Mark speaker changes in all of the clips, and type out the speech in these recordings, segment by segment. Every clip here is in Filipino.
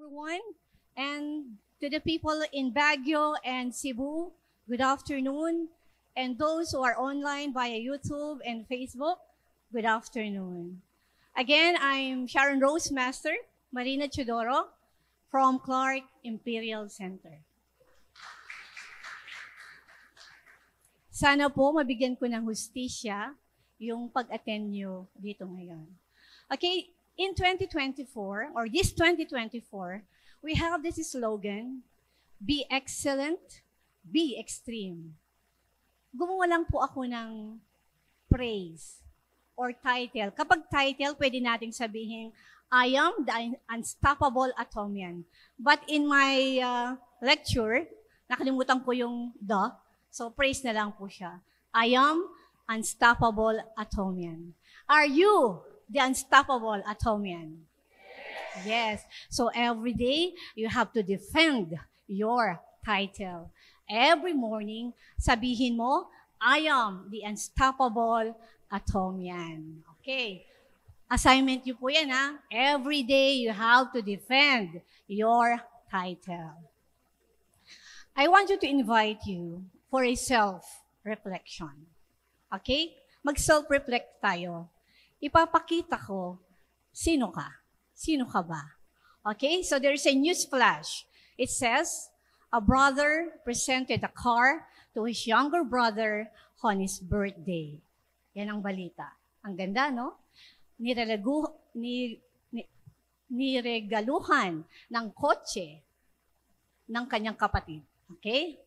Speaker 1: everyone. And to the people in Baguio and Cebu, good afternoon. And those who are online via YouTube and Facebook, good afternoon. Again, I'm Sharon Rose Master, Marina Chudoro, from Clark Imperial Center. Sana po mabigyan ko ng hustisya yung pag-attend nyo dito ngayon. Okay, in 2024, or this 2024, we have this slogan, be excellent, be extreme. Gumawa lang po ako ng praise or title. Kapag title, pwede nating sabihin, I am the unstoppable Atomian. But in my lecture, nakalimutan ko yung the, so praise na lang po siya. I am unstoppable Atomian. Are you the unstoppable Atomian? Yes. So every day, you have to defend your title. Every morning, sabihin mo, I am the unstoppable Atomian. Okay. Assignment nyo po yan, ha? Every day, you have to defend your title. I want you to invite you for a self-reflection. Okay? Mag-self-reflect tayo. Ipapakita ko, sino ka? Sino ka ba? Okay? So there's a news flash. It says, a brother presented a car to his younger brother on his birthday. Yan ang balita. Ang ganda, no? Niregaluhan ng kotse ng kanyang kapatid. Okay?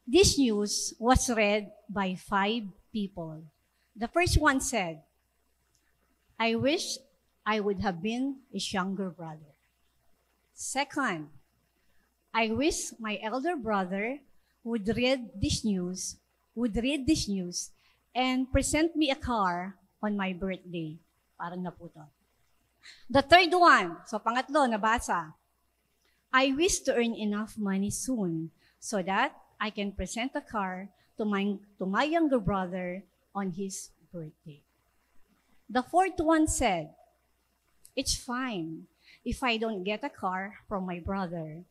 Speaker 1: This news was read by 5 people. The first one said, I wish I would have been his younger brother. Second, I wish my elder brother would read this news and present me a car on my birthday. Parang naputo. The third one, so pangatlo, nabasa. I wish to earn enough money soon so that I can present a car to my younger brother on his birthday. The fourth one said, it's fine if I don't get a car from my brother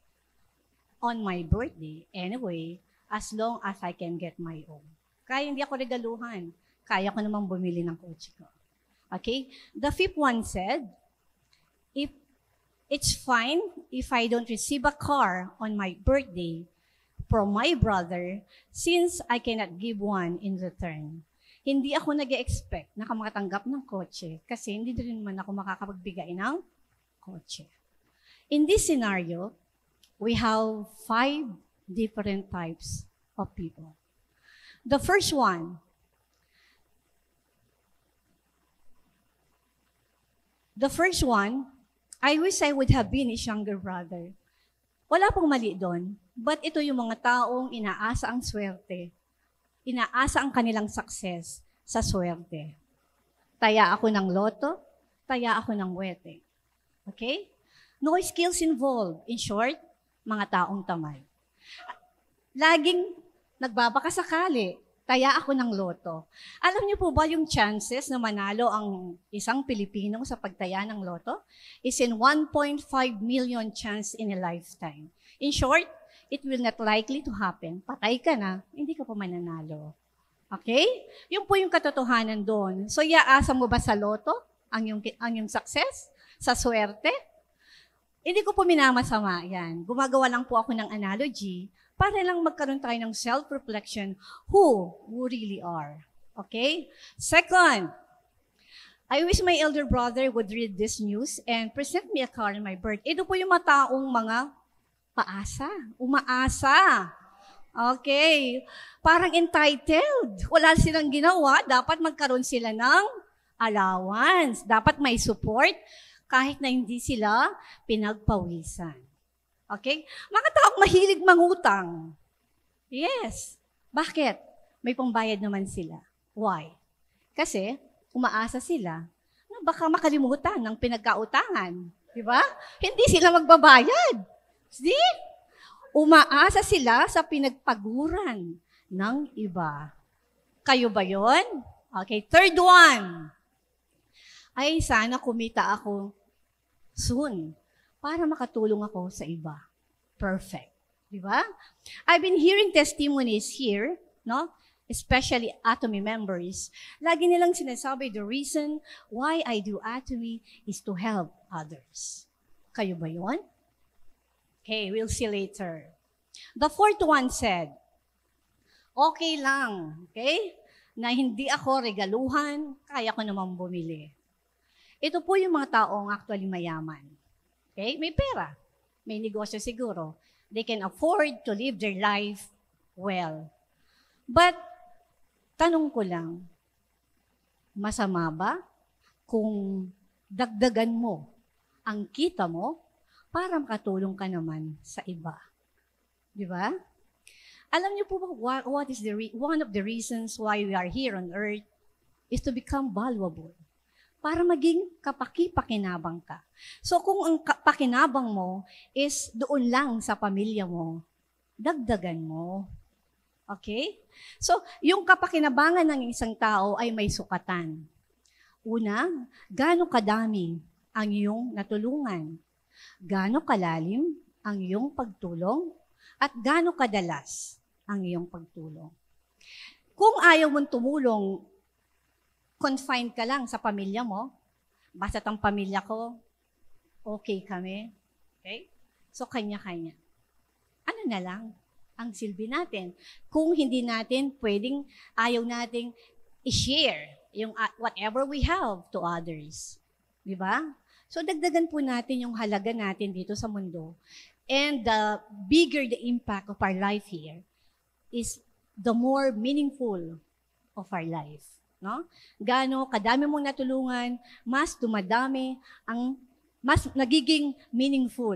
Speaker 1: on my birthday anyway, as long as I can get my own. Kaya hindi ako regaluhan. Kaya ko namang bumili ng kotse ko. Okay? The fifth one said, if it's fine if I don't receive a car on my birthday from my brother since I cannot give one in return. Hindi ako nag-expect na makatanggap ng kotse kasi hindi rin naman ako makakapagbigay ng kotse. In this scenario, we have 5 different types of people. The first one, I wish I would have been his younger brother. Wala pong mali doon, but ito yung mga taong inaasa ang swerte. Inaasa ang kanilang success sa swerte. Taya ako ng loto, taya ako ng wete. Okay? No skills involved. In short, mga taong tamad. Laging nagbabakasakali, taya ako ng loto. Alam niyo po ba yung chances na manalo ang isang Pilipino sa pagtaya ng loto? Is in 1.5 million chance in a lifetime. In short, it will not likely to happen. Patay ka na, hindi ka pa mananalo. Okay? Yun po yung katotohanan doon. So, iaasa mo ba sa loto ang yung success? Sa swerte? Hindi ko po minamasama yan. Gumagawa lang po ako ng analogy para lang magkaroon tayo ng self-reflection who we really are. Okay? Second, I wish my elder brother would read this news and present me a car on my birthday. Ito po yung mga taong mga paasa, umaasa. Okay. Parang entitled. Wala silang ginawa. Dapat magkaroon sila ng allowance. Dapat may support kahit na hindi sila pinagpawisan. Okay? Mga taong mahilig mangutang. Yes. Bakit? May pambayad naman sila. Why? Kasi umaasa sila na baka makalimutan ng pinagkautangan. Diba? Hindi sila magbabayad. See? Umaasa sila sa pinagpaguran ng iba. Kayo ba yon? Okay, third one. Ay, sana kumita ako soon para makatulong ako sa iba. Perfect. Di ba? I've been hearing testimonies here, no? Especially Atomy members. Lagi nilang sinasabi, the reason why I do Atomy is to help others. Kayo ba yun? Okay, we'll see later. The fourth one said, okay lang, okay? Na hindi ako regaluhan, kaya ko naman bumili. Ito po yung mga taong actually mayaman. Okay? May pera. May negosyo siguro. They can afford to live their life well. But, tanong ko lang, masama ba kung dagdagan mo ang kita mo para makatulong ka naman sa iba? Di ba? Alam niyo po ba what is one of the reasons why we are here on earth is to become valuable. Para maging kapaki-pakinabang ka. So kung ang pakinabang mo is doon lang sa pamilya mo, dagdagan mo. Okay? So, yung kapakinabangan ng isang tao ay may sukatan. Una, gaano kadami ang iyong natulungan? Gaano kalalim ang iyong pagtulong? At gaano kadalas ang iyong pagtulong? Kung ayaw mong tumulong, confined ka lang sa pamilya mo, basta't ang pamilya ko, okay kami. Okay? So, kanya-kanya. Ano na lang ang silbi natin? Kung hindi natin pwedeng, ayaw nating i-share yung whatever we have to others. Di ba? So, dagdagan po natin yung halaga natin dito sa mundo. And the bigger the impact of our life here is the more meaningful of our life. No? Gaano kadami mong natulungan, mas dumadami mas nagiging meaningful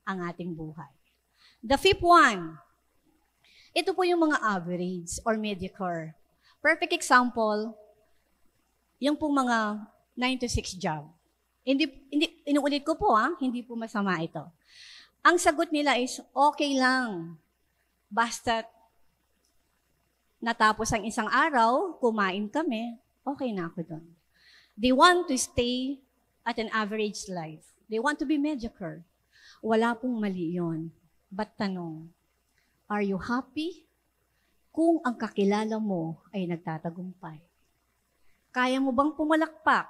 Speaker 1: ang ating buhay. The fifth one, ito po yung mga average or mediocre. Perfect example, yung pong mga 9 to 6 job. Inuulit ko po, hindi po masama ito. Ang sagot nila is, okay lang, basta natapos ang isang araw, kumain kami, okay na ako doon. They want to stay at an average life. They want to be mediocre. Wala pong mali yun. But tanong, are you happy kung ang kakilala mo ay nagtatagumpay? Kaya mo bang pumalakpak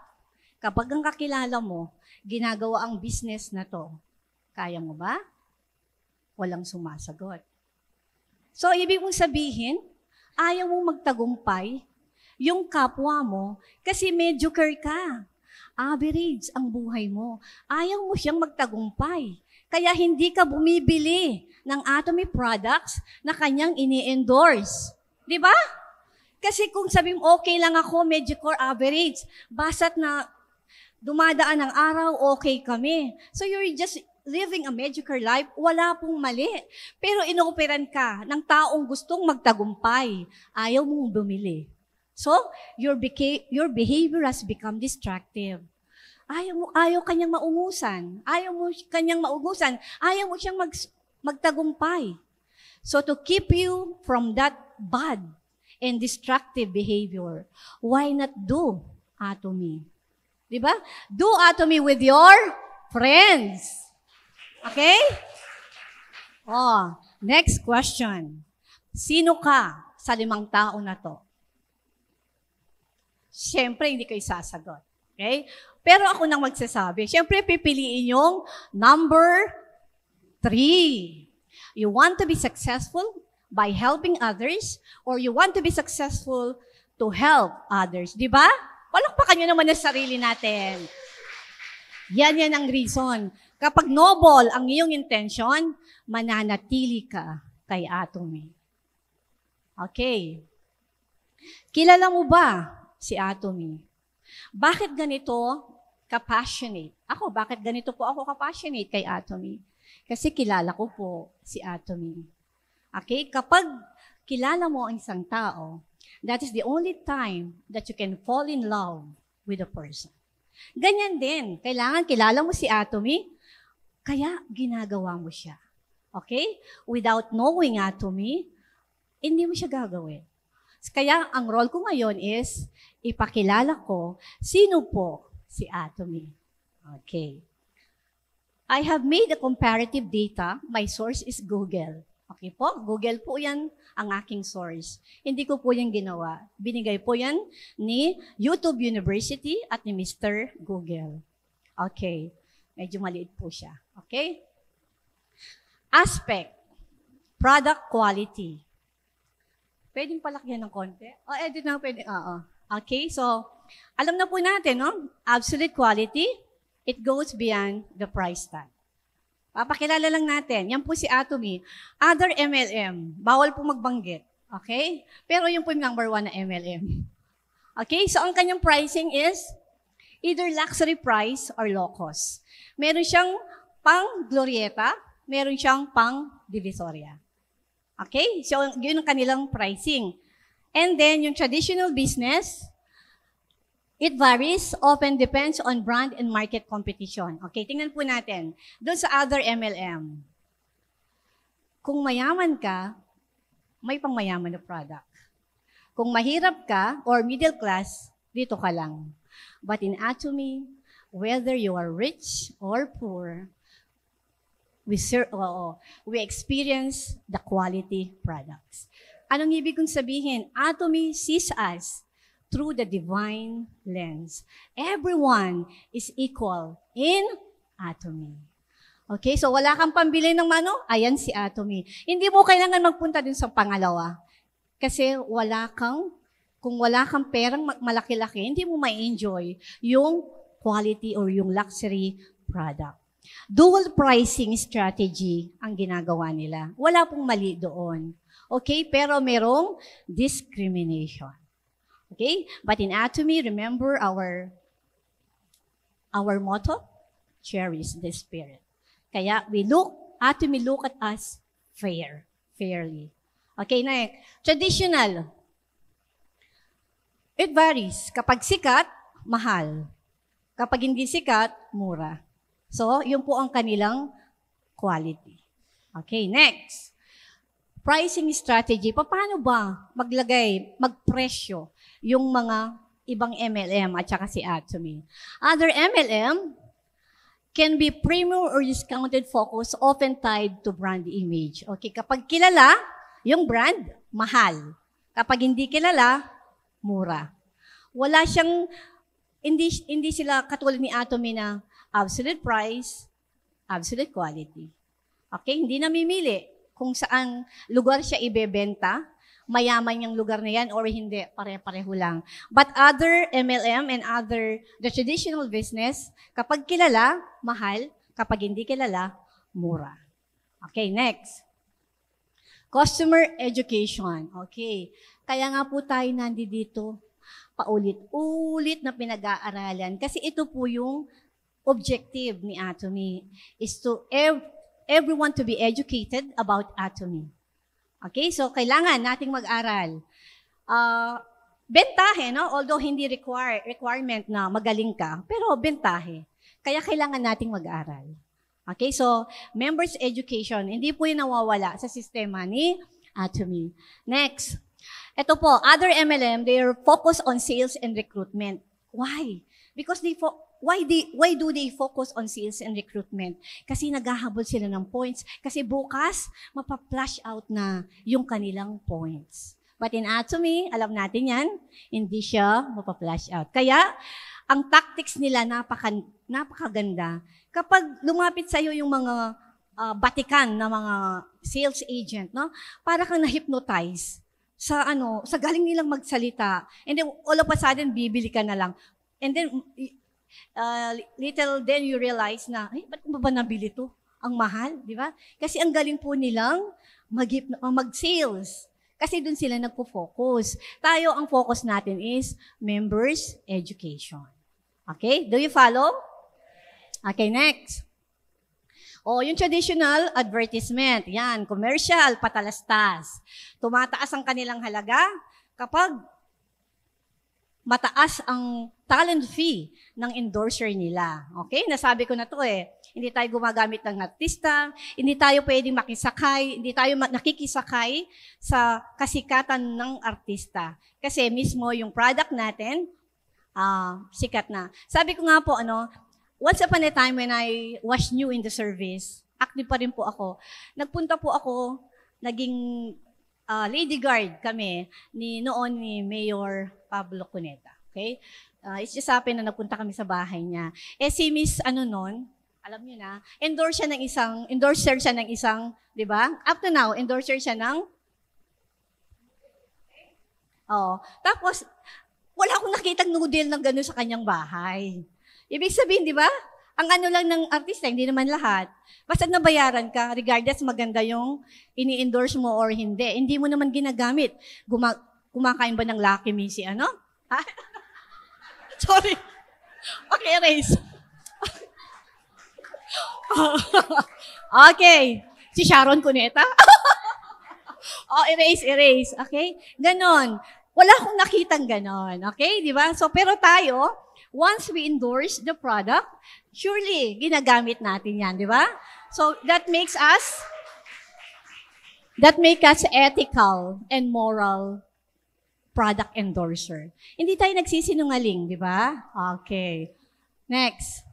Speaker 1: kapag ang kakilala mo ginagawa ang business na to? Kaya mo ba? Walang sumasagot. So, ibig mong sabihin, ayaw mong magtagumpay yung kapwa mo kasi mediocre ka. Average ang buhay mo. Ayaw mo siyang magtagumpay. Kaya hindi ka bumibili ng Atomy products na kanyang ini-endorse. Di ba? Kasi kung sabi mo, okay lang ako, mediocre average, basta't na dumadaan ang araw, okay kami. So you're just living a mediocre life, wala pong mali. Pero inooperan ka ng taong gustong magtagumpay, ayaw mong bumili. So, your behavior has become destructive. Ayaw kanyang maungusan. Ayaw mo siyang magtagumpay. So, to keep you from that bad and destructive behavior, why not do Atomy? Diba? Do Atomy with your friends. Okay? Next question. Sino ka sa 5 tao na to? Siyempre, hindi kayo sasagot. Okay? Pero ako nang magsasabi. Siyempre, pipiliin yung number 3. You want to be successful by helping others or you want to be successful to help others. Di ba? Palakpakan nyo naman ang sarili natin. Yan ang reason. Kapag noble ang iyong intention, mananatili ka kay Atomy. Okay. Kilala mo ba si Atomy? Bakit ganito ka-passionate? Bakit ganito po ako ka-passionate kay Atomy? Kasi kilala ko po si Atomy. Okay? Kapag kilala mo ang isang tao, that is the only time that you can fall in love with a person. Ganyan din. Kailangan kilala mo si Atomy, kaya ginagawa mo siya. Okay? Without knowing Atomy, hindi mo siya gagawin. Kaya ang role ko ngayon is ipakilala ko sino po si Atomy. Okay. I have made a comparative data. My source is Google. Okay po? Google po yan ang aking source. Hindi ko po yan ginawa. Binigay po yan ni YouTube University at ni Mr. Google. Okay. Medyo maliit po siya. Okay? Aspect. Product quality. Pwedeng palakyan ng konti? O, edit na pwede. Oo. Okay, so, alam na po natin, no? Absolute quality, it goes beyond the price tag. Papakilala lang natin. Yan po si Atomy. Other MLM, bawal po magbanggit. Okay? Pero yung po yung number 1 na MLM. Okay, so ang kanyang pricing is either luxury price or low cost. Meron siyang pang Glorieta, meron siyang pang Divisoria. Okay? So, yun ang kanilang pricing. And then, yung traditional business, it varies, often depends on brand and market competition. Okay, tingnan po natin. Doon sa other MLM, kung mayaman ka, may pangmayaman na product. Kung mahirap ka or middle class, dito ka lang. But in Atomy, whether you are rich or poor, we experience the quality products. Anong ibig kong sabihin? Atomy sees us through the divine lens. Everyone is equal in Atomy. Okay, so wala kang pambili ng mano? Ayan si Atomy. Hindi mo kailangan magpunta din sa pangalawa. Kasi kung wala kang perang malaki-laki, hindi mo ma-enjoy yung quality or yung luxury product. Dual pricing strategy ang ginagawa nila. Wala pong mali doon. Okay, pero merong discrimination. Okay, but in Atomy, remember our motto, cherish the spirit. Kaya Atomy look at us fairly. Okay, next. Traditional. It varies. Kapag sikat, mahal. Kapag hindi sikat, mura. So, yun po ang kanilang quality. Okay, next. Pricing strategy. Paano ba magpresyo yung mga ibang MLM at saka si Atomy? Other MLM can be premium or discounted focus, often tied to brand image. Okay, kapag kilala, yung brand, mahal. Kapag hindi kilala, mura. Wala siyang, hindi sila katulad ni Atomy na absolute price, absolute quality. Okay, hindi namimili kung saan lugar siya ibebenta, mayaman yung lugar na yan or hindi, pare-pareho lang. But other MLM and the traditional business, kapag kilala, mahal. Kapag hindi kilala, mura. Okay, next. Customer education. Okay. Kaya nga po tayo nandito paulit-ulit na pinag-aaralan kasi ito po yung objective ni Atomy is to everyone to be educated about Atomy. Okay, so kailangan nating mag-aral. Bentahe, no? Although hindi requirement na magaling ka, pero bentahe. Kaya kailangan nating mag-aral. Okay, so members education, hindi po yung nawawala sa sistema ni Atomy. Next, ito po, other MLM, they are focused on sales and recruitment. Why? Because why do they focus on sales and recruitment? Kasi naghahabol sila ng points. Kasi bukas, mapa-flash out na yung kanilang points. But in Atomy, alam natin yan, hindi siya mapa-flash out. Kaya, ang tactics nila napakaganda. Kapag lumapit sa iyo yung mga batikan na mga sales agent, no? Para kang na-hypnotize sa galing nilang magsalita. And then all of a sudden bibili ka na lang. And then little then you realize na, ba't mo ba nabili to? Ang mahal, di ba? Kasi ang galing po nilang mag-sales. Kasi dun sila nagpo-focus. Tayo, ang focus natin is members education. Okay? Do you follow? Okay, next. Yung traditional advertisement. Yan, commercial, patalastas. Tumataas ang kanilang halaga kapag mataas ang talent fee ng endorser nila. Okay? Nasabi ko na to eh. Hindi tayo gumagamit ng artista, hindi tayo pwedeng makisakay, hindi tayo nakikisakay sa kasikatan ng artista. Kasi mismo yung product natin, sikat na. Sabi ko nga po, once upon a time when I was new in the service, active pa rin po ako. Nagpunta po ako, naging lady guard kami noon ni Mayor Pablo Cuneta. Okay? It's just happened na napunta kami sa bahay niya. Si Miss noon, alam niyo na, endorser siya ng isang, di ba? Up to now, endorser siya ng, tapos, wala akong nakitang noodle ng gano'n sa kanyang bahay. Ibig sabihin, di ba? Ang lang ng artista, hindi naman lahat. Basta nabayaran ka, regardless maganda yung ini-endorse mo or hindi mo naman ginagamit. Kumakain ba ng Lucky Me si Sorry. Okay, erase. Okay. Si Sharon Cuneta? Erase. Okay? Ganon. Wala akong nakitang ganon. Okay? Di ba? So, pero tayo, once we endorse the product, surely, ginagamit natin yan, di ba? So, that makes us ethical and moral product endorser. Hindi tayo nagsisinungaling, di ba? Okay. Next.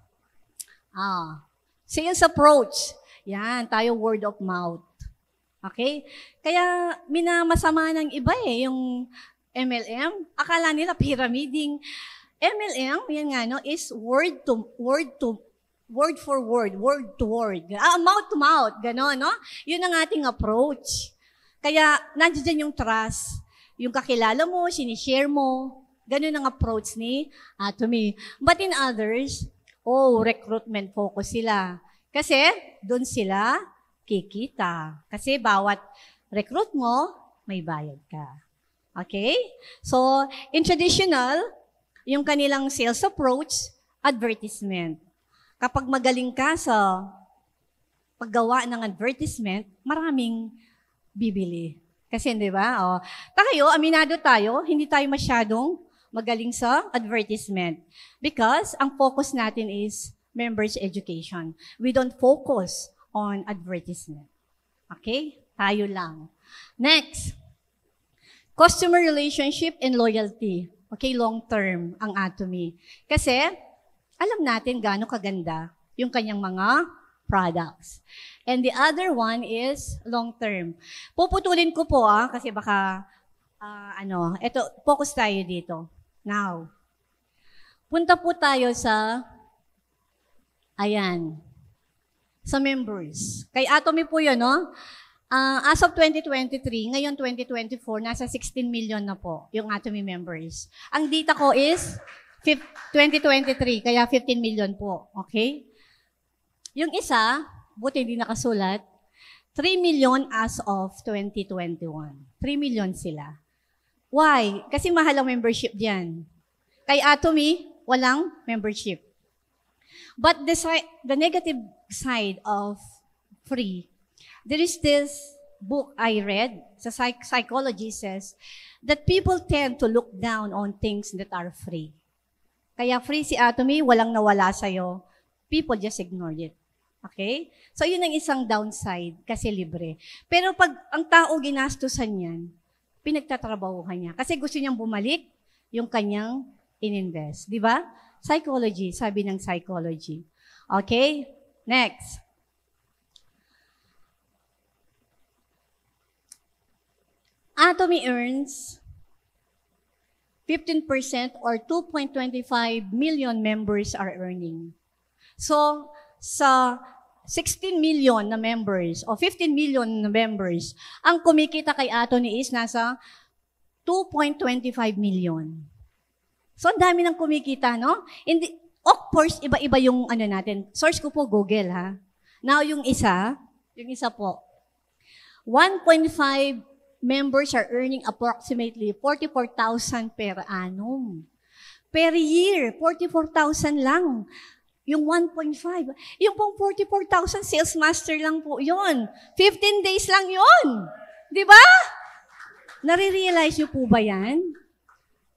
Speaker 1: Sales approach. Yan, tayo word of mouth. Okay? Kaya, minamasama ng iba yung MLM. Akala nila pyramiding. MLM, yan nga, is word to word to word. Mouth to mouth, gano'n, no? Yun ang ating approach. Kaya, nandiyan yung trust. Yung kakilala mo, sinishare mo. Gano'n ang approach ni Atomy. But in others, recruitment focus sila. Kasi, doon sila kikita. Kasi bawat recruit mo, may bayad ka. Okay? So, in traditional, yung kanilang sales approach, advertisement. Kapag magaling ka sa paggawa ng advertisement, maraming bibili. Kasi, di ba? Tayo, aminado tayo, hindi tayo masyadong magaling sa advertisement. Because ang focus natin is members education. We don't focus on advertisement. Okay? Tayo lang. Next. Customer relationship and loyalty. Okay, long-term ang Atomy. Kasi, alam natin gaano kaganda yung kanyang mga products. And the other one is long-term. Puputulin ko po kasi baka, eto, focus tayo dito. Now, punta po tayo sa, sa members. Kay Atomy po yun, no? As of 2023, ngayon 2024, nasa 16 million na po yung Atomy members. Ang data ko is 2023, kaya 15 million po. Okay? Yung isa, buti hindi nakasulat, 3 million as of 2021. 3 million sila. Why? Kasi mahal ang membership diyan. Kay Atomy, walang membership. But the negative side of free, there is this book I read, sa psychology says, that people tend to look down on things that are free. Kaya free si Atomy, walang nawala sa'yo. People just ignored it. Okay? So yun ang isang downside, kasi libre. Pero pag ang tao ginastusan yan, pinagtatrabahuhan niya. Kasi gusto niyang bumalik yung kanyang ininvest. Di ba? Psychology, sabi ng psychology. Okay? Next. Atomy earns 15% or 2.25 million members are earning. So, sa 16 million na members o 15 million na members, ang kumikita kay Atomy is nasa 2.25 million. So, ang dami ng kumikita, no? Of course, iba-iba yung natin. Source ko po Google, ha? Now, yung isa po, 1.5 members are earning approximately 44,000 per annum. Per year, 44,000 lang. Yung 1.5. Yung pong 44,000, sales master lang po yun. 15 days lang yun. Di ba? Nare-realize nyo po ba yan?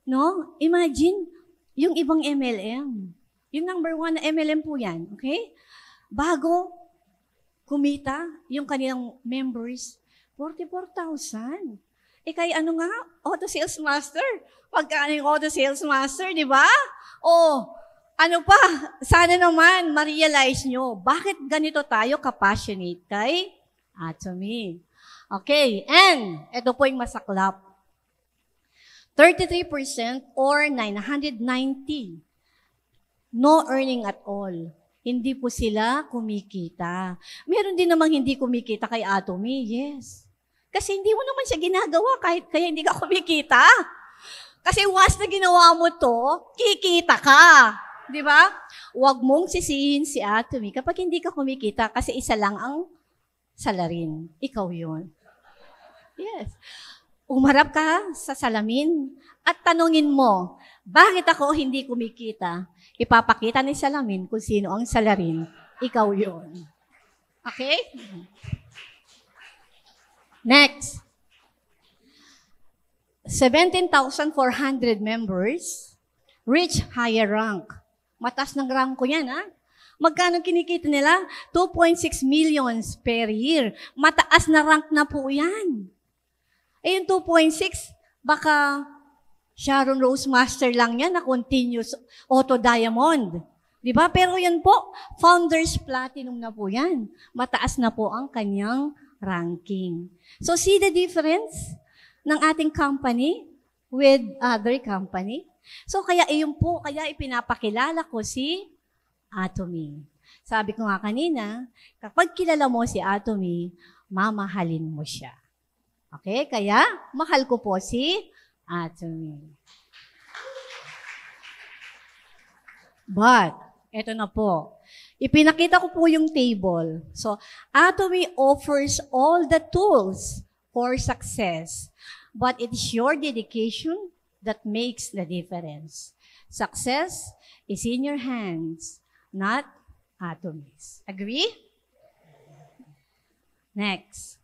Speaker 1: No? Imagine, yung ibang MLM. Yung number 1 na MLM po yan. Okay? Bago kumita, yung kanilang members, 44,000. Kaya auto sales master. Pagkano yung auto sales master, di ba? Ano pa? Sana naman ma-realize nyo, bakit ganito tayo ka-passionate kay Atomy. Okay, and ito po yung masaklap. 33% or 990, no earning at all. Hindi po sila kumikita. Meron din namang hindi kumikita kay Atomy, yes. Kasi hindi mo naman siya ginagawa kahit kaya hindi ka kumikita. Kasi once na ginawa mo to, kikita ka. Di ba? Huwag mong sisihin si Atomy kapag hindi ka kumikita kasi isa lang ang salarin. Ikaw yun. Yes. Umarap ka sa salamin at tanungin mo, bakit ako hindi kumikita? Ipapakita ni salamin kung sino ang salarin. Ikaw yun. Okay? Next. 17,400 members reach higher rank. Mataas ng rank ko yan, ha? Magkano kinikita nila? 2.6 millions per year. Mataas na rank na po yan. Eh, yung 2.6, baka Sharon Rose Master lang yan na continuous auto diamond. Diba? Pero yan po, Founders Platinum na po yan. Mataas na po ang kanyang ranking. So, see the difference ng ating company with other company? So, kaya iyon po, kaya ipinapakilala ko si Atomy. Sabi ko nga kanina, kapag kilala mo si Atomy, mamahalin mo siya. Okay? Kaya, mahal ko po si Atomy. But, eto na po. Ipinakita ko po yung table. So, Atomy offers all the tools for success. But it's your dedication that makes the difference. Success is in your hands, not Atomy's. Agree? Next.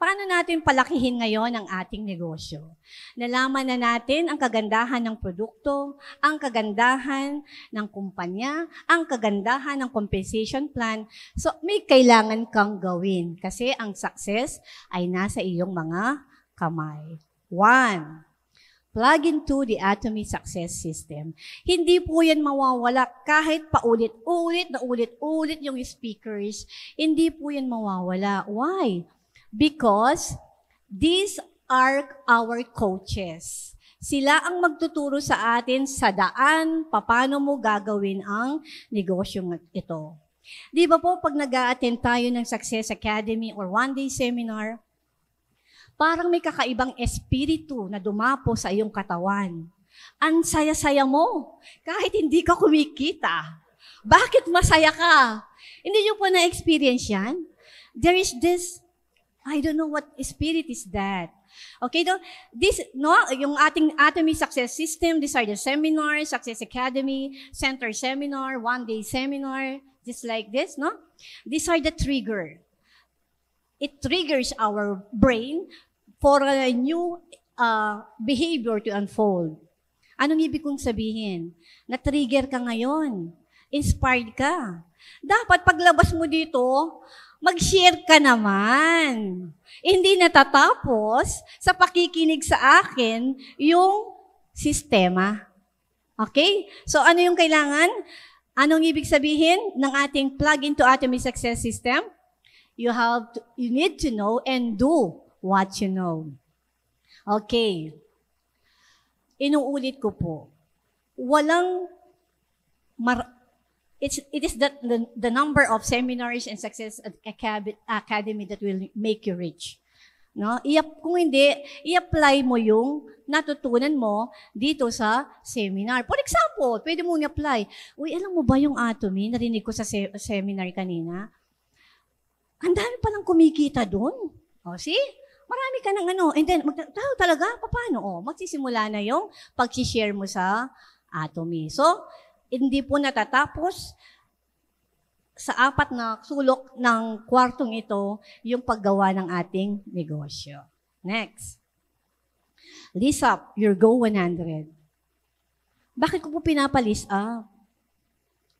Speaker 1: Paano natin palakihin ngayon ang ating negosyo? Nalaman na natin ang kagandahan ng produkto, ang kagandahan ng kumpanya, ang kagandahan ng compensation plan. So, may kailangan kang gawin kasi ang success ay nasa iyong mga kamay. 1. Plug into the Atomy Success System. Hindi po yan mawawala kahit paulit-ulit na ulit-ulit yung speakers. Hindi po yan mawawala. Why? Because these are our coaches. Sila ang magtuturo sa atin sa daan, paano mo gagawin ang negosyong ito. Di ba po, pag nag-a-attend tayo ng Success Academy or one-day seminar, parang may kakaibang espiritu na dumapo sa iyong katawan. Ang saya-saya mo, kahit hindi ka kumikita. Bakit masaya ka? Hindi nyo po na-experience yan? There is this, I don't know what spirit is that. Okay, yung ating Atomy Success System, these are the seminars, Success Academy, Center Seminar, one-day seminar, just like this, no? These are the trigger. It triggers our brain for a new behavior to unfold. Anong ibig kong sabihin? Na-trigger ka ngayon. Inspired ka. Dapat paglabas mo dito, mag-share ka naman. Hindi natatapos sa pakikinig sa akin yung sistema. Okay? So ano yung kailangan? Anong ibig sabihin ng ating plug into Atomy Success System? You need to know and do what you know. Okay. Inuulit ko po. It is the number of seminars and Success Academy that will make you rich. No? Kung hindi, i-apply mo yung natutunan mo dito sa seminar. For example, pwede mo i-apply. Uy, alam mo ba yung Atomy? Narinig ko sa seminar kanina. Ang dami palang kumikita doon. See? Marami ka ng and then, talaga? Paano? Magsisimula na yung pag-share mo sa Atomy. So, hindi po natatapos sa 4 na sulok ng kwartong ito yung paggawa ng ating negosyo. Next. List up your Go 100. Bakit ko po pinapalist up?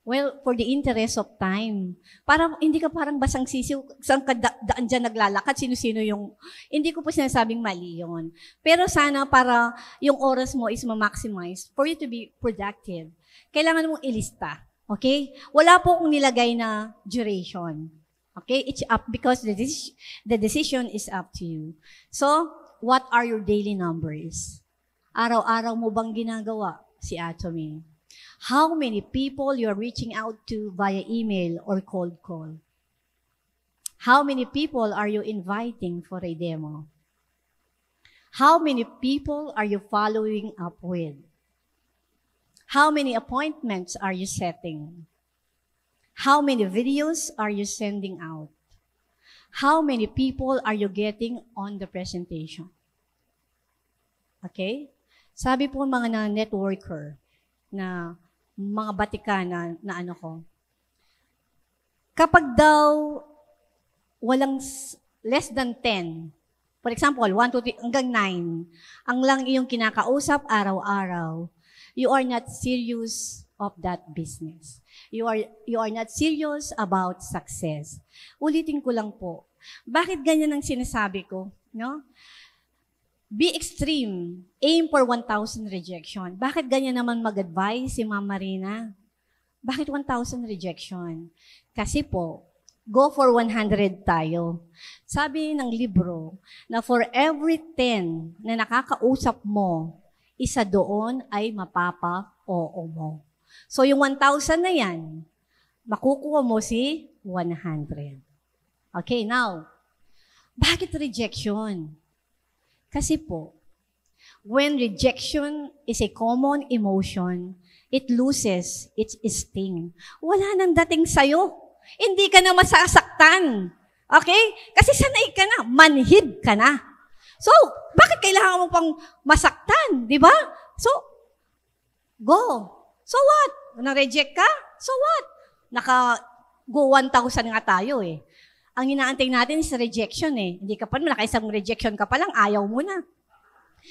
Speaker 1: Well, for the interest of time. Para hindi ka parang basang sisiw, saan ka daan dyan naglalakad, sino-sino yung... Hindi ko po sinasabing mali yun. Pero sana para yung oras mo is ma-maximize for you to be productive. kailangan mong ilista. Okay? Wala po akong nilagay na duration. Okay? It's up because the decision is up to you. So, what are your daily numbers? Araw-araw mo bang ginagawa si Atomy? How many people you're reaching out to via email or cold call? How many people are you inviting for a demo? How many people are you following up with? How many appointments are you setting? How many videos are you sending out? How many people are you getting on the presentation? Okay? Sabi po mga na-networker, na mga batikana na ano ko, kapag daw walang less than 10, for example, 1, 2, 3, hanggang 9, ang lang iyong kinakausap araw-araw, you are not serious of that business. You are not serious about success. Ulitin ko lang po. Bakit ganyan ang sinasabi ko? No? Be extreme. Aim for 1,000 rejection. Bakit ganyan naman mag-advise si Ma'am Marina? Bakit 1,000 rejection? Kasi po, go for 100 tayo. Sabi ng libro na for every 10 na nakakausap mo, isa doon ay mapapa-oo mo. So yung 1,000 na yan, makukuha mo si 100. Okay, now, bakit rejection? Kasi po, when rejection is a common emotion, it loses its sting. Wala nang dating sa'yo. Hindi ka na masasaktan. Okay? Kasi sanay ka na. Manhid ka na. So, bakit kailangan mo pang masaktan? Di ba? So, go. So what? Na-reject ka? So what? Naka-go 1,000 nga tayo eh. Ang inaantay natin is rejection eh. Hindi ka pa, nakaisang rejection ka pa lang, ayaw mo na.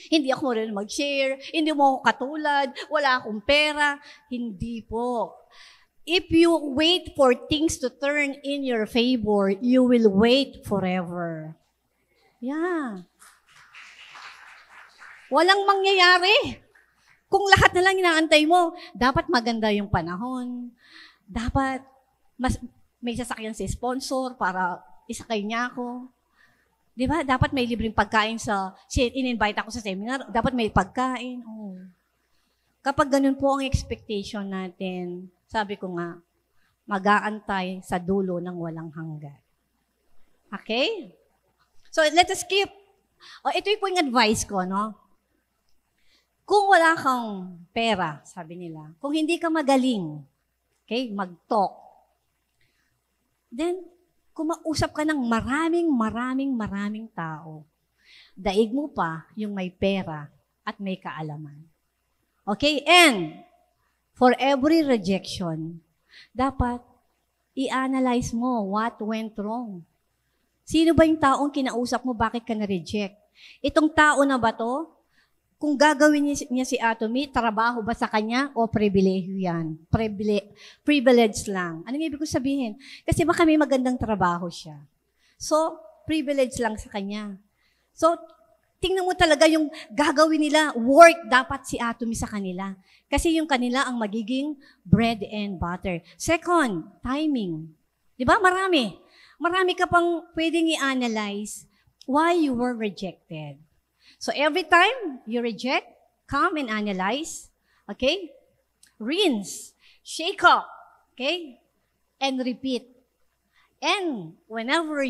Speaker 1: Hindi ako rin mag-share, hindi mo ako katulad, wala akong pera. Hindi po. If you wait for things to turn in your favor, you will wait forever. Yeah. Walang mangyayari. Kung lahat na lang inaantay mo, dapat maganda yung panahon. Dapat may sasakyan si sponsor para isakay niya ako. Di ba? Dapat may libreng pagkain in-invite ako sa seminar, dapat may pagkain. Oh. Kapag ganun po ang expectation natin, sabi ko nga, mag-aantay sa dulo ng walang hanggan. Okay? So, let us skip. Ito po yung advice ko, no? Kung wala kang pera, sabi nila, kung hindi ka magaling, okay, mag-talk, then, kumausap ka ng maraming tao. Daig mo pa yung may pera at may kaalaman. Okay? And, for every rejection, dapat i-analyze mo what went wrong. Sino ba yung taong kinausap mo, bakit ka na-reject? Itong tao na ba to? Kung gagawin niya si Atomy, trabaho ba sa kanya o pribilehiyo yan? Privilege lang. Anong ibig ko sabihin? Kasi baka may magandang trabaho siya. So, privilege lang sa kanya. So, tingnan mo talaga yung gagawin nila, work dapat si Atomy sa kanila. Kasi yung kanila ang magiging bread and butter. Second, timing. Di ba? Marami. Marami ka pang pwedeng i-analyze why you were rejected. So every time you reject, come and analyze, okay? Rinse, shake up, okay? And repeat. And whenever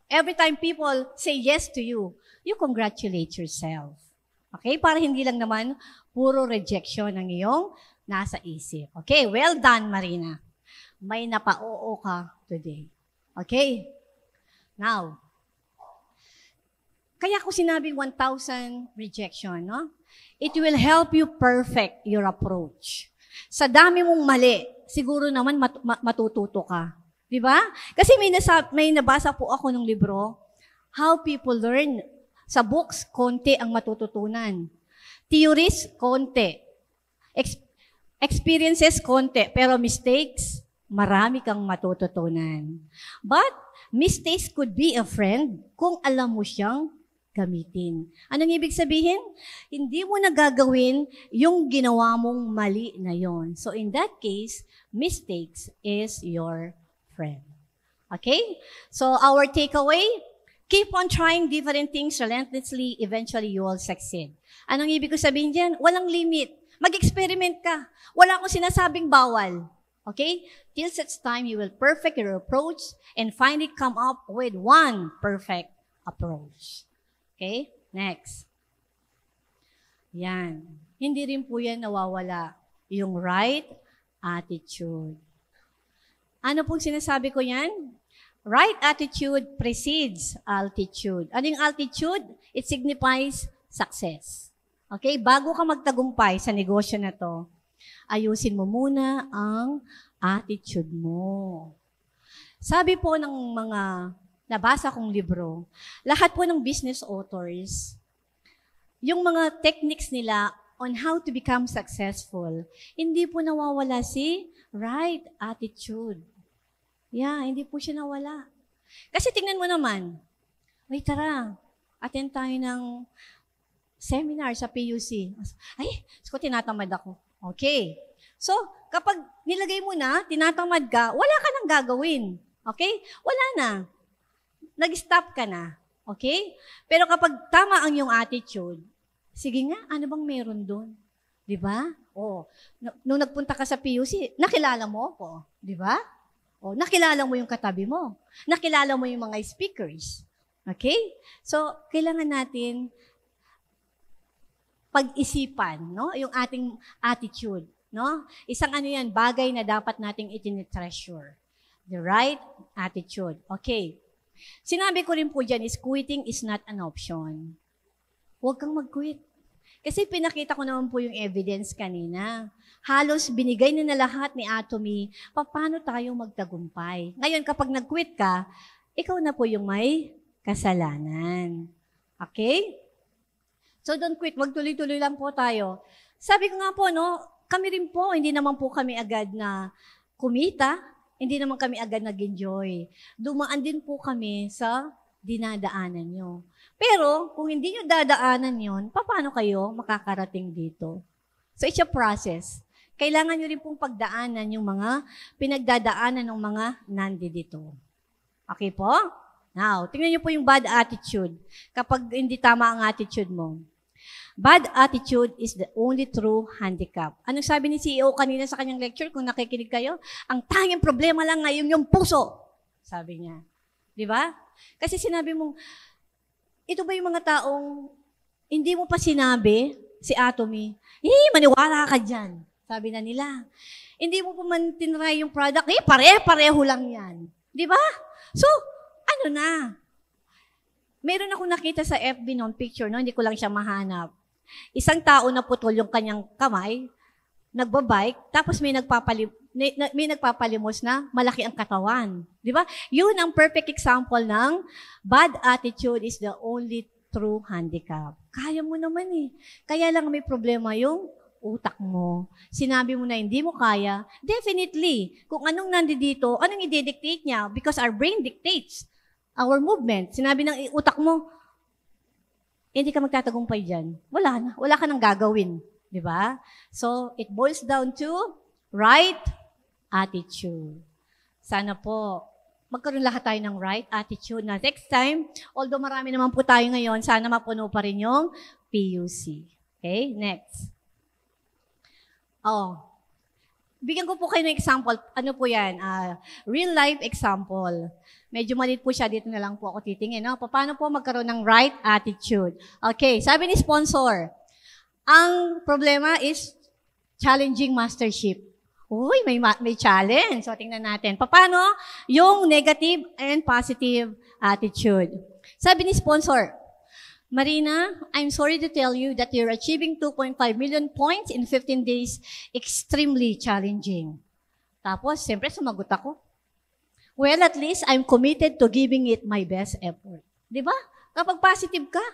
Speaker 1: every time people say yes to you congratulate yourself. Okay? Para hindi lang naman puro rejection ang iyong nasa isip. Okay? Well done, Marina. May napa-oo ka today. Okay? Now, kaya ko sinabing 1,000 rejection, no? It will help you perfect your approach. Sa dami mong mali, siguro naman matututo ka. Di ba? Kasi may nabasa po ako ng libro, How People Learn. Sa books, konti ang matututunan. Theories, konti. Experiences, konti. Pero mistakes, marami kang matututunan. But, mistakes could be a friend kung alam mo siyang gamitin. Anong ibig sabihin? Hindi mo na gagawin yung ginawa mong mali na yon. So in that case, mistakes is your friend. Okay? So our takeaway, keep on trying different things relentlessly, eventually you will succeed. Anong ibig ko sabihin dyan? Walang limit. Mag-experiment ka. Wala akong sinasabing bawal. Okay? Till such time, you will perfect your approach and finally come up with one perfect approach. Okay? Next. Yan. Hindi rin po yan nawawala. Yung right attitude. Ano pong sinasabi ko yan? Right attitude precedes altitude. Ano yung altitude? It signifies success. Okay? Bago ka magtagumpay sa negosyo na to, ayusin mo muna ang attitude mo. Sabi po ng mga nabasa kong libro, lahat po ng business authors, yung mga techniques nila on how to become successful, hindi po nawawala si right attitude. Yeah, hindi po siya nawala. Kasi tingnan mo naman, ay tara, attend tayo ng seminar sa PUC. Ay, so tinatamad ako. Okay. So, kapag nilagay mo na, tinatamad ka, wala ka nang gagawin. Okay? Wala na. Nag-stop ka na. Okay? Pero kapag tama ang iyong attitude, sige nga, ano bang meron doon? Di ba? O, nung nagpunta ka sa PUC, nakilala mo ako. Di ba? O, nakilala mo yung katabi mo. Nakilala mo yung mga speakers. Okay? So, kailangan natin pag-isipan, no? Yung ating attitude, no? Isang ano yan, bagay na dapat nating itinitreasure. The right attitude. Okay. Sinabi ko rin po dyan is quitting is not an option. Huwag kang mag-quit. Kasi pinakita ko naman po yung evidence kanina. Halos binigay na lahat ni Atomy, paano tayo magtagumpay. Ngayon, kapag nag-quit ka, ikaw na po yung may kasalanan. Okay? So don't quit. Wag tuloy-tuloy lang po tayo. Sabi ko nga po, no, kami rin po, hindi naman po kami agad na kumita. Hindi naman kami agad nag-enjoy. Dumaan din po kami sa dinadaanan nyo. Pero, kung hindi nyo dadaanan yon, paano kayo makakarating dito? So, it's a process. Kailangan nyo rin pong pagdaanan yung mga pinagdadaanan ng mga nandito. Okay po? Now, tingnan nyo po yung bad attitude. Kapag hindi tama ang attitude mo. Bad attitude is the only true handicap. Anong sabi ni CEO kanina sa kanyang lecture, kung nakikinig kayo? Ang tanging problema lang ngayon yung puso. Sabi niya. Di ba? Kasi sinabi mo, ito ba yung mga taong hindi mo pa sinabi, si Atomy, maniwala ka dyan. Sabi na nila. Hindi mo pa man tinry yung product, pare-pareho lang yan. Di ba? So, ano na? Meron akong nakita sa FB noon picture, no? Hindi ko lang siya mahanap. Isang tao na putol yung kanyang kamay, nagbabike, tapos may nagpapalimos na malaki ang katawan. Di ba? Yun ang perfect example ng bad attitude is the only true handicap. Kaya mo naman eh. Kaya lang may problema yung utak mo. Sinabi mo na hindi mo kaya, definitely, kung anong nandito, anong i-dictate niya? Because our brain dictates our movement. Sinabi ng utak mo, hindi ka magtatagumpay dyan. Wala na. Wala ka nang gagawin. Di ba? So, it boils down to right attitude. Sana po, magkaroon lahat tayo ng right attitude na next time, although marami naman po tayo ngayon, sana mapuno pa rin yung PUC. Okay? Next. Bigyan ko po kayo ng example. Ano po yan? Real life example. Medyo malit po siya. Dito na lang po ako titingin. No? Paano po magkaroon ng right attitude? Okay. Sabi ni sponsor, ang problema is challenging mastership. Uy, may challenge. So, tingnan natin. Paano yung negative and positive attitude? Sabi ni sponsor, Marina, I'm sorry to tell you that you're achieving 2.5 million points in 15 days. Extremely challenging. Tapos, siyempre, sumagot ako. Well, at least I'm committed to giving it my best effort. Di ba? Kapag positive ka,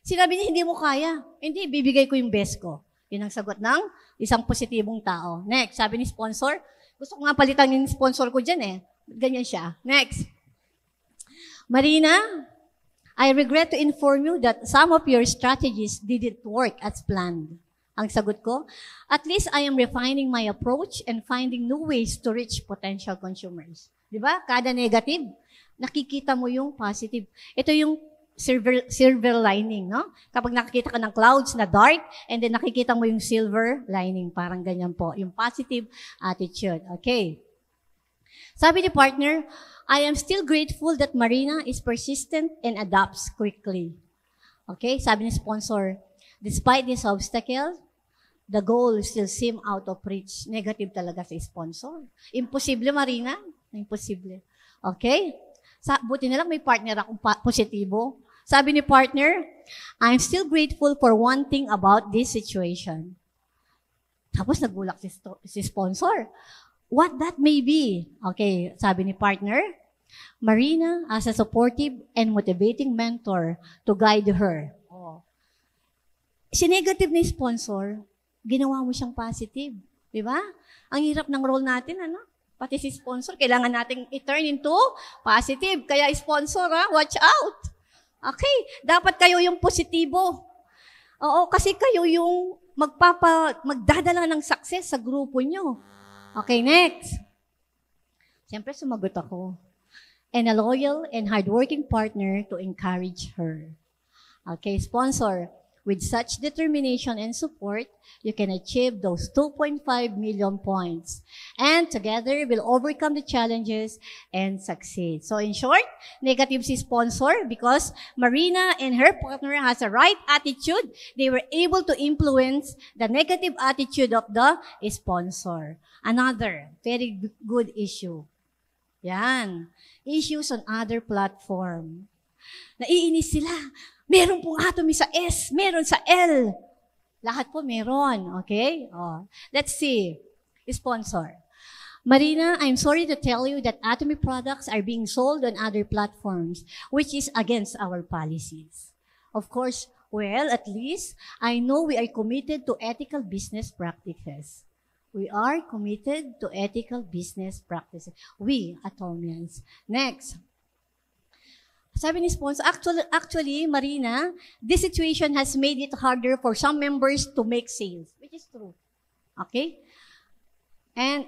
Speaker 1: sinabi niya, hindi mo kaya. Hindi, bibigay ko yung best ko. Yun ang sagot ng isang positibong tao. Next, sabi ni sponsor, gusto ko nga palitan yung sponsor ko dyan eh. Ganyan siya. Next. Marina, I regret to inform you that some of your strategies didn't work as planned. Ang sagot ko, at least I am refining my approach and finding new ways to reach potential consumers. Di ba? Kada negative, nakikita mo yung positive. Ito yung silver lining, no? Kapag nakikita ka ng clouds na dark, and then nakikita mo yung silver lining, parang ganyan po, yung positive attitude. Okay. Sabi ni partner, I am still grateful that Marina is persistent and adapts quickly. Okay, sabi ni sponsor, despite this obstacle, the goal still seem out of reach. Negative talaga sa sponsor. Imposible, Marina. Imposible. Okay? Buti na lang may partner akong positibo. Sabi ni partner, I'm still grateful for one thing about this situation. Tapos nagulak si sponsor. What that may be? Okay, sabi ni partner, Marina as a supportive and motivating mentor to guide her. Oh. Si negative na sponsor, ginawa mo siyang positive. Di ba? Ang hirap ng role natin, ano? Pati si sponsor, kailangan nating i-turn into positive. Kaya sponsor, watch out. Okay, dapat kayo yung positibo. Oo, kasi kayo yung magdadala ng success sa grupo nyo. Okay, next. Siyempre, sumagot ako. And a loyal and hardworking partner to encourage her. Okay, sponsor, with such determination and support, you can achieve those 2.5 million points. And together, we'll overcome the challenges and succeed. So in short, negative si sponsor because Marina and her partner has a right attitude. They were able to influence the negative attitude of the sponsor. Another very good issue. Yan. Issues on other platform. Naiinis sila. Meron pong atomy sa S, meron sa L. Lahat po meron, okay? Oh. Let's see. Sponsor. Marina, I'm sorry to tell you that atomy products are being sold on other platforms, which is against our policies. Of course, well, at least I know we are committed to ethical business practices. We are committed to ethical business practices. We, Atomians. Next. Sabi ni sponsor, actually, Marina, this situation has made it harder for some members to make sales, which is true. Okay? And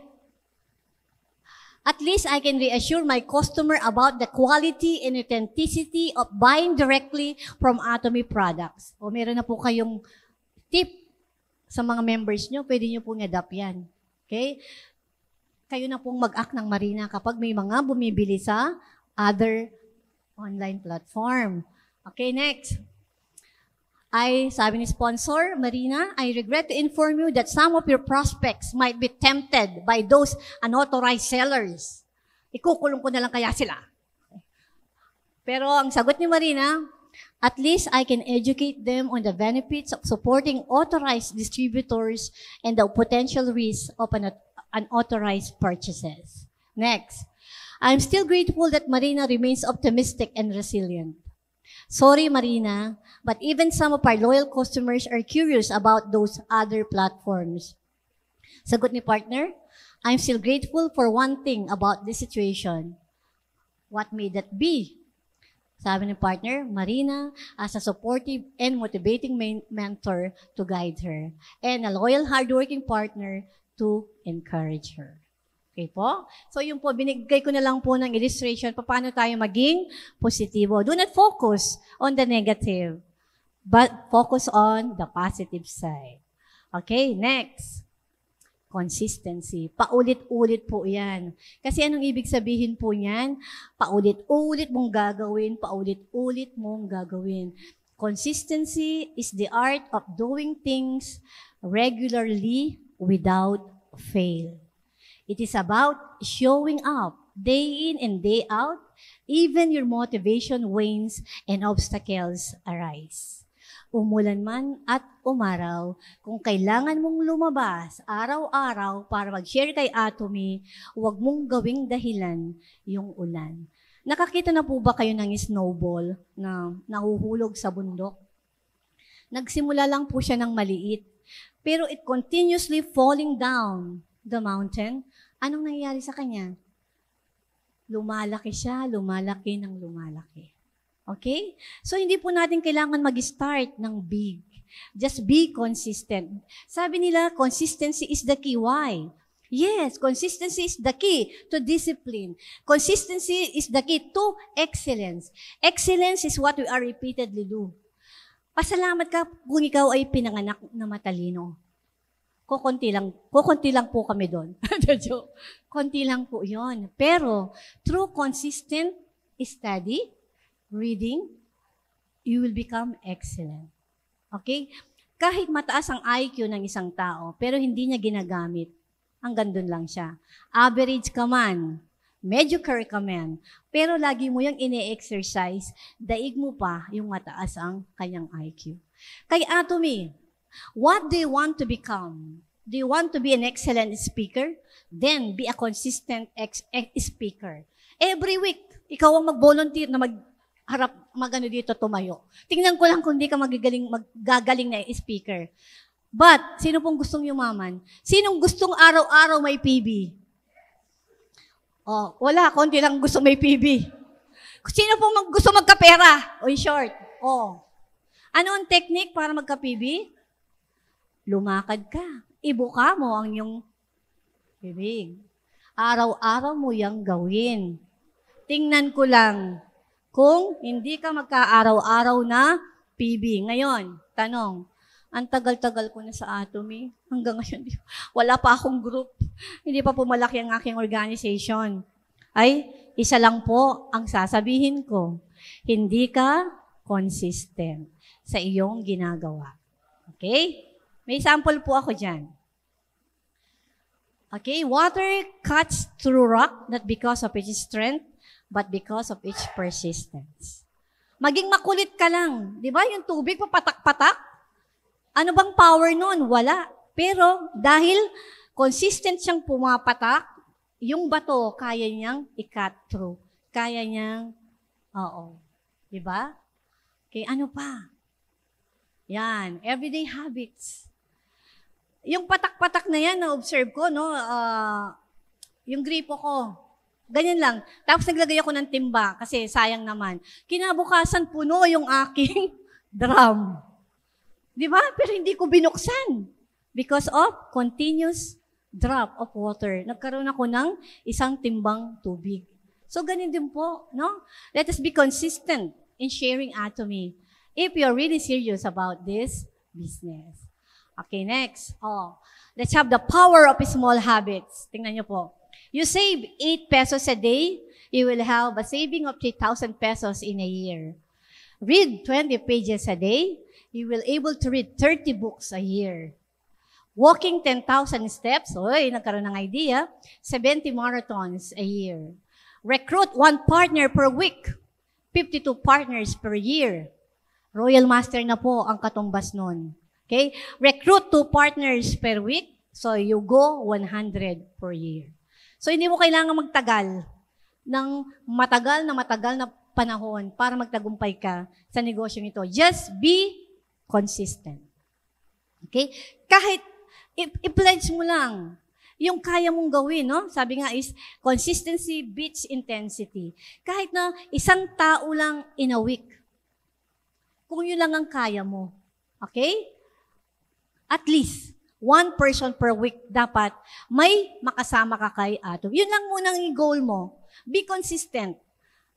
Speaker 1: at least I can reassure my customer about the quality and authenticity of buying directly from Atomy products. O meron na po kayong tip sa mga members nyo, pwede nyo pong adapt yan. Okay? Kayo na pong mag-act ng Marina kapag may mga bumibili sa other online platform. Okay, next. Sabi ni sponsor, Marina, I regret to inform you that some of your prospects might be tempted by those unauthorized sellers. Ikukulong ko na lang kaya sila. Pero ang sagot ni Marina, at least I can educate them on the benefits of supporting authorized distributors and the potential risks of unauthorized purchases. Next. I'm still grateful that Marina remains optimistic and resilient. Sorry, Marina, but even some of our loyal customers are curious about those other platforms. Sagot ni partner, I'm still grateful for one thing about this situation. What may that be? Sabi ni partner, Marina as a supportive and motivating mentor to guide her, and a loyal, hardworking partner to encourage her. Okay po? So yun po, binigay ko na lang po ng illustration paano tayo maging positibo. Do not focus on the negative, but focus on the positive side. Okay, next. Consistency. Paulit-ulit po yan. Kasi anong ibig sabihin po niyan? Paulit-ulit mong gagawin, paulit-ulit mong gagawin. Consistency is the art of doing things regularly without fail. It is about showing up day in and day out, even your motivation wanes and obstacles arise. Umulan man at umaraw, kung kailangan mong lumabas araw-araw para mag-share kay Atomy, huwag mong gawing dahilan yung ulan. Nakakita na po ba kayo ng snowball na nahuhulog sa bundok? Nagsimula lang po siya ng maliit, pero it continuously falling down the mountain. Anong nangyayari sa kanya? Lumalaki siya, lumalaki ng lumalaki. Okay? So, hindi po natin kailangan mag-start ng big. Just be consistent. Sabi nila, consistency is the key. Why? Yes, consistency is the key to discipline. Consistency is the key to excellence. Excellence is what we are repeatedly do. Pasalamat ka kung ikaw ay pinanganak na matalino. Kukunti lang po kami doon. Konti lang po yon. Pero, through consistent study, reading, you will become excellent. Okay? Kahit mataas ang IQ ng isang tao, pero hindi niya ginagamit, hanggang doon lang siya. Average ka man, mediocre ka man, pero lagi mo yung ine-exercise, daig mo pa yung mataas ang kanyang IQ. Kay Atomy, what do you want to become? Do you want to be an excellent speaker? Then, be a consistent speaker. Every week, ikaw ang mag-volunteer na magano dito tumayo. Tingnan ko lang kung di ka magagaling na speaker. But, sino pong gustong yumaman? Sinong gustong araw-araw may PB? Oh, wala, konti lang gusto may PB. Sino pong gusto magkapera? O in short, oh. Ano ang technique para magka-PB? Lumakad ka. Ibuka mo ang iyong bibig. Araw-araw mo yang gawin. Tingnan ko lang kung hindi ka magka-araw-araw na PB. Ngayon, tanong, ang tagal-tagal ko na sa Atomy. Hanggang ngayon, wala pa akong group. Hindi pa pumalaki ang aking organization. Ay, isa lang po ang sasabihin ko. Hindi ka consistent sa iyong ginagawa. Okay? May sample po ako dyan. Okay, water cuts through rock not because of its strength, but because of its persistence. Maging makulit ka lang. Di ba? Yung tubig, papatak-patak. Ano bang power nun? Wala. Pero dahil consistent siyang pumapatak, yung bato, kaya niyang i-cut through. Kaya niyang, oo. Di ba? Okay, ano pa? Yan, everyday habits. Yung patak-patak na yan, na-observe ko, no? Yung gripo ko, ganyan lang. Tapos naglagay ako ng timba kasi sayang naman. Kinabukasan puno yung aking drum. Di ba? Pero hindi ko binuksan. Because of continuous drop of water. Nagkaroon ako ng isang timbang tubig. So ganyan din po, no? Let us be consistent in sharing Atomy if you're really serious about this business. Okay, next. Let's have the power of small habits. Tingnan niyo po. You save 8 pesos a day, you will have a saving of 3,000 pesos in a year. Read 20 pages a day, you will able to read 30 books a year. Walking 10,000 steps, nagkaroon ng idea, 70 marathons a year. Recruit 1 partner per week, 52 partners per year. Royal Master na po ang katumbas nun. Okay? Recruit 2 partners per week, so you go 100 per year. So, hindi mo kailangan magtagal ng matagal na panahon para magtagumpay ka sa negosyong ito. Just be consistent. Okay? Kahit i-pledge mo lang yung kaya mong gawin, no? Sabi nga is, consistency beats intensity. Kahit na isang tao lang in a week, kung yun lang ang kaya mo. Okay? At least, 1 person per week dapat may makasama ka kay Atomy. Yun lang munang i-goal mo. Be consistent.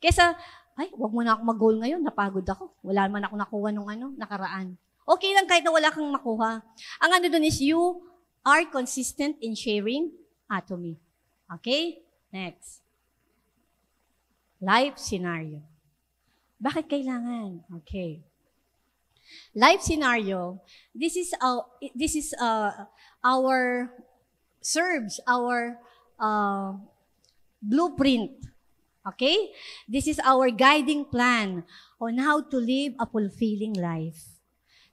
Speaker 1: Kesa, wag mo na ako mag-goal ngayon, napagod ako. Wala naman ako nakuha nung nakaraan. Okay lang kahit na wala kang makuha. Ang ano dun is you are consistent in sharing Atomy. Okay? Next. Life scenario. Bakit kailangan? Okay. Life scenario, this is our blueprint. Okay? This is our guiding plan on how to live a fulfilling life.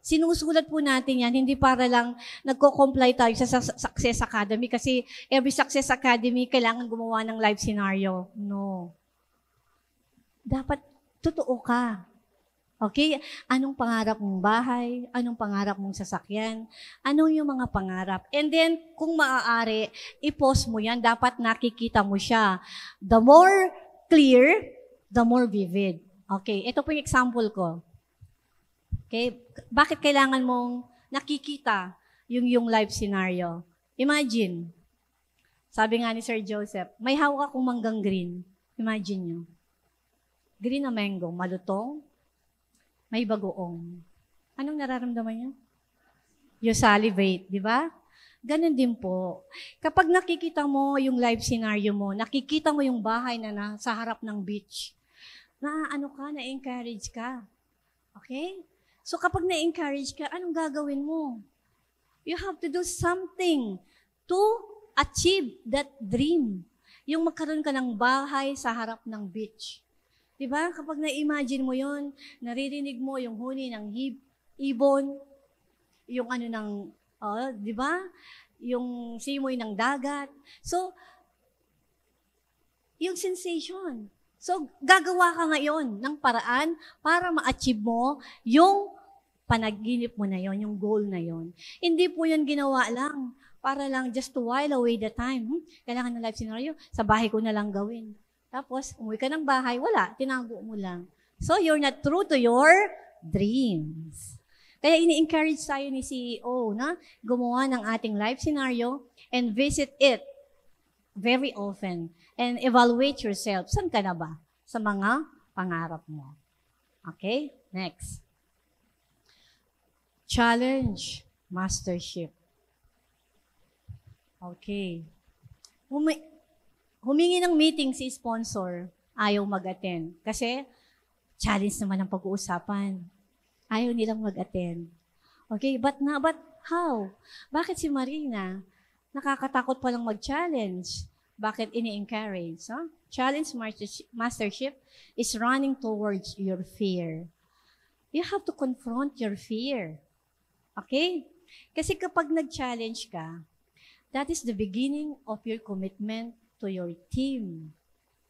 Speaker 1: Sinusulat po natin yan, hindi para lang nagko-comply tayo sa Success Academy kasi every Success Academy kailangan gumawa ng life scenario. No. Dapat totoo ka. Okay? Anong pangarap mong bahay? Anong pangarap mong sasakyan? Anong yung mga pangarap? And then, kung maaari, i-post mo yan. Dapat nakikita mo siya. The more clear, the more vivid. Okay, ito po yung example ko. Okay, bakit kailangan mong nakikita yung life scenario? Imagine, sabi nga ni Sir Joseph, may hawak akong manggang green. Imagine nyo. Green na mango, malutong, may bagoong. Anong nararamdaman nyo? You salivate, di ba? Ganon din po. Kapag nakikita mo yung life scenario mo, nakikita mo yung bahay na nasa harap ng beach, na-encourage ka. Okay? So kapag na-encourage ka, anong gagawin mo? You have to do something to achieve that dream. Yung magkaroon ka ng bahay sa harap ng beach. Diba? Kapag na-imagine mo yon, naririnig mo yung huni ng ibon, yung diba? Yung simoy ng dagat. So, yung sensation. So, gagawa ka ngayon ng paraan para ma-achieve mo yung panaginip mo na yon, yung goal na yon. Hindi po yan ginawa lang para lang just to while away the time. Kailangan ng life scenario, sa bahay ko na lang gawin. Tapos, umuwi ka ng bahay, wala, tinago mo lang. So, you're not true to your dreams. Kaya ini-encourage tayo ni CEO na gumawa ng ating life scenario and visit it very often. And evaluate yourself. Saan ka na ba? Sa mga pangarap mo. Okay? Next. Challenge mastership. Okay. Humingi ng meeting si sponsor, ayaw mag-attend. Kasi challenge naman ang pag-uusapan. Ayaw nilang mag-attend. Okay, but how? Bakit si Marina nakakatakot palang mag-challenge? Bakit ini-encourage? Huh? Challenge mastership is running towards your fear. You have to confront your fear. Okay? Kasi kapag nag-challenge ka, that is the beginning of your commitment to your team,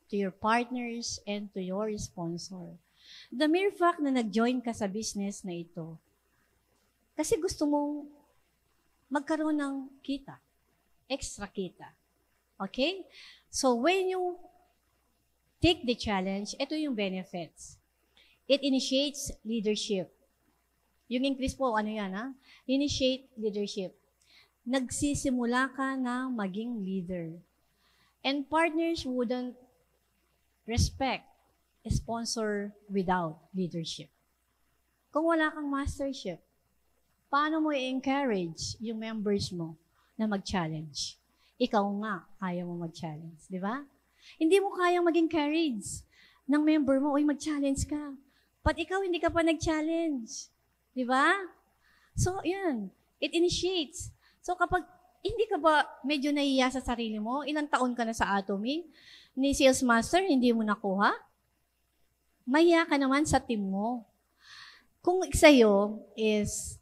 Speaker 1: to your partners, and to your sponsor. The mere fact na nag-join ka sa business na ito, kasi gusto mong magkaroon ng kita, extra kita. Okay? So, when you take the challenge, ito yung benefits. It initiates leadership. Yung increase po, Initiate leadership. Nagsisimula ka na maging leader. And partners wouldn't respect a sponsor without leadership. Kung wala kang mastership, paano mo i-encourage yung members mo na mag-challenge? Ikaw nga, kaya mo mag-challenge, di ba? Hindi mo kayang mag-encourage ng member mo, mag-challenge ka. But ikaw, hindi ka pa nag-challenge. Di ba? So, yan. It initiates. So, kapag hindi ka ba medyo nahiya sa sarili mo, ilang taon ka na sa Atomy, ni Sales Master, hindi mo nakuha? Mahiya ka naman sa team mo. Kung sa'yo is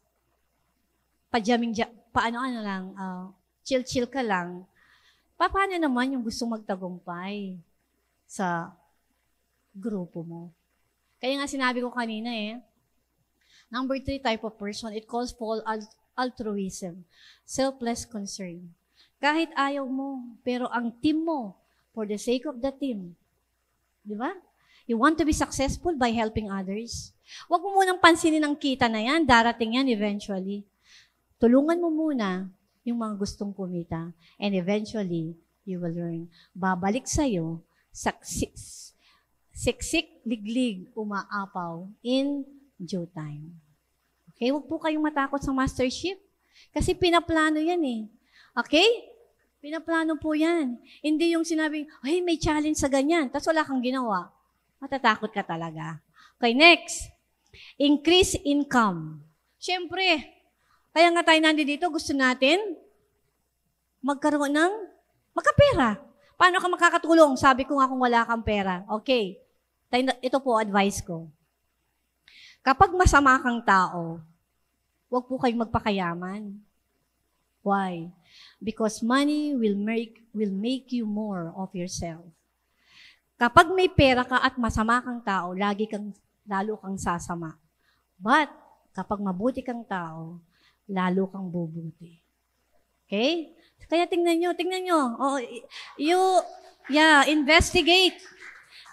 Speaker 1: chill-chill ka lang, paano naman yung gustong magtagumpay sa grupo mo? Kaya nga sinabi ko kanina number 3 type of person, it calls for altruism, selfless concern. Kahit ayaw mo, pero ang team mo, for the sake of the team, di ba? You want to be successful by helping others. Huwag mo munang pansinin ang kita na yan, darating yan eventually. Tulungan mo muna yung mga gustong kumita, and eventually, you will learn. Babalik sa'yo, siksik, liglig, umaapaw, in due time. Okay, huwag po kayong matakot sa mastership. Kasi pinaplano yan Okay? Pinaplano po yan. Hindi yung sinabing, hey, may challenge sa ganyan, tapos wala kang ginawa. Matatakot ka talaga. Okay, next. Increase income. Siyempre, kaya nga tayo nandito, gusto natin magkaroon ng magkapera. Paano ka makakatulong? Sabi ko nga kung wala kang pera. Okay. Ito po advice ko. Kapag masama kang tao, huwag po kayong magpakayaman. Why? Because money will make you more of yourself. Kapag may pera ka at masama kang tao, lalo kang sasama. But, kapag mabuti kang tao, lalo kang bubuti. Okay? Kaya tingnan nyo. Investigate.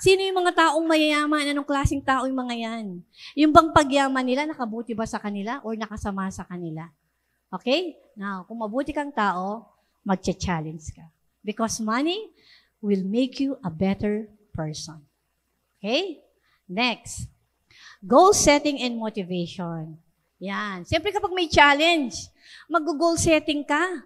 Speaker 1: Sino yung mga taong mayayaman? Anong klaseng tao yung mga yan? Yung bang pagyaman nila, nakabuti ba sa kanila or nakasama sa kanila? Okay? Now, kung mabuti kang tao, mag-challenge ka. Because money will make you a better person. Okay? Next. Goal setting and motivation. Yan. Siyempre kapag may challenge, mag-goal setting ka.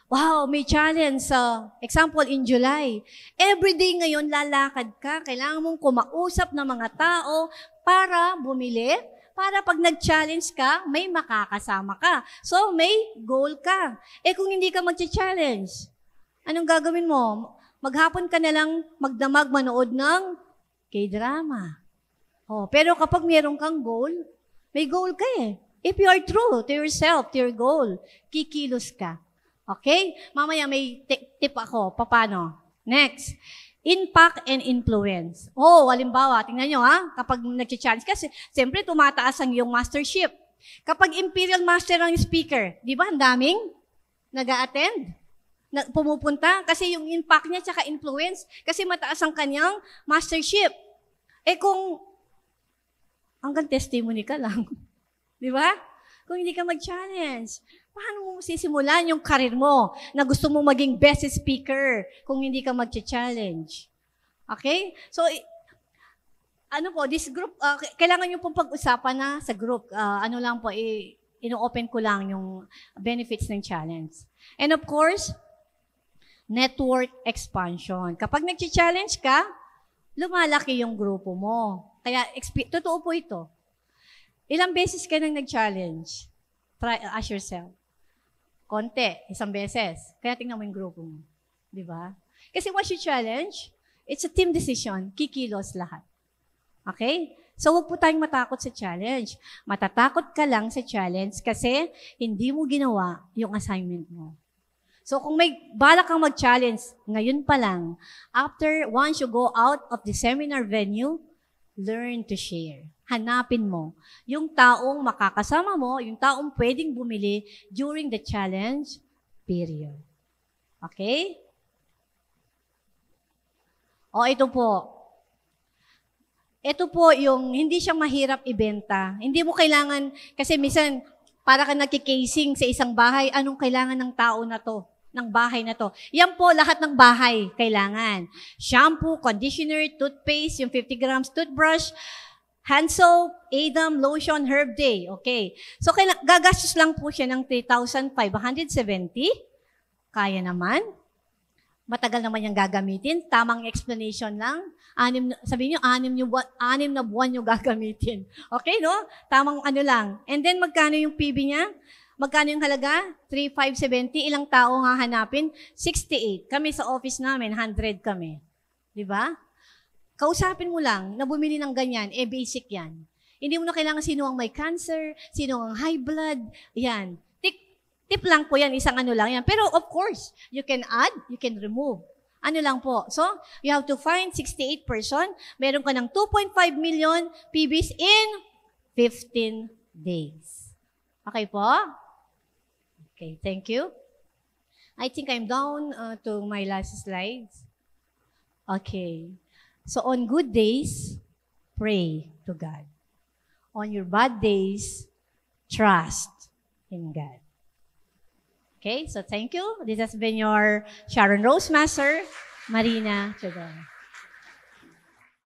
Speaker 1: Wow, may challenge. Example, in July. Everyday ngayon, lalakad ka. Kailangan mong kumausap ng mga tao para bumili. Para pag nag-challenge ka, may makakasama ka. So, may goal ka. Kung hindi ka mag-challenge, anong gagawin mo? Maghapon ka na lang magdamag manood ng K-drama. Pero kapag meron kang goal, may goal ka eh. If you are true to yourself, to your goal, kikilos ka. Okay? Mamaya may tip ako. Paano? Next. Impact and influence. Halimbawa, tingnan nyo kapag nag-challenge kasi, siyempre tumataas ang iyong mastership. Kapag imperial master ang speaker, di ba ang daming nag-a-attend? Pumupunta kasi yung impact niya tsaka influence kasi mataas ang kanyang mastership. Kung hanggang testimony ka lang, di ba? Kung hindi ka mag-challenge, paano mo sisimulan yung karir mo na gusto mo maging best speaker kung hindi ka mag-challenge? Okay? So, this group, kailangan nyo pong pag-usapan na sa group. Ino-open ko lang yung benefits ng challenge. And of course, network expansion. Kapag nag-challenge ka, lumalaki yung grupo mo. Kaya, totoo po ito. Ilang beses ka nang nag-challenge? Try, ask yourself. Konti, isang beses. Kaya tingnan mo yung grupo mo. Di ba? Kasi once you challenge, it's a team decision. Kikilos lahat. Okay? So, huwag po tayong matakot sa challenge. Matatakot ka lang sa challenge kasi hindi mo ginawa yung assignment mo. So, kung may balak kang mag-challenge, ngayon pa lang, once you go out of the seminar venue, learn to share. Hanapin mo yung taong makakasama mo, yung taong pwedeng bumili during the challenge period. Okay? Ito po. Ito po yung hindi siya mahirap ibenta. Hindi mo kailangan, kasi minsan, para ka nagkikasing sa isang bahay, anong kailangan ng tao na to? Ng bahay na to. Yan po, lahat ng bahay kailangan. Shampoo, conditioner, toothpaste, yung 50 grams toothbrush, hand soap, Adam, lotion, herb day. Okay. So, gagastos lang po siya ng 3,570. Kaya naman. Matagal naman yung gagamitin. Tamang explanation lang. Sabihin nyo, 6 na buwan yung gagamitin. Okay, no? Tamang lang. And then, magkano yung PB niya? Magkano yung halaga? 3,570. Ilang tao hahanapin? 68. Kami sa office namin, 100 kami. Di ba? Kausapin mo lang na bumili ng ganyan, basic yan. Hindi mo na kailangan sino ang may cancer, sino ang high blood, yan. Tip lang po yan, isang lang yan. Pero of course, you can add, you can remove. Lang po. So, you have to find 68 person, meron ka ng 2.5 million PBs in 15 days. Okay po? Okay, thank you. I think I'm down to my last slides. Okay. So, on good days, pray to God. On your bad days, trust in God. Okay, so thank you. This has been your Sharon Rose Master, Marina Chodon.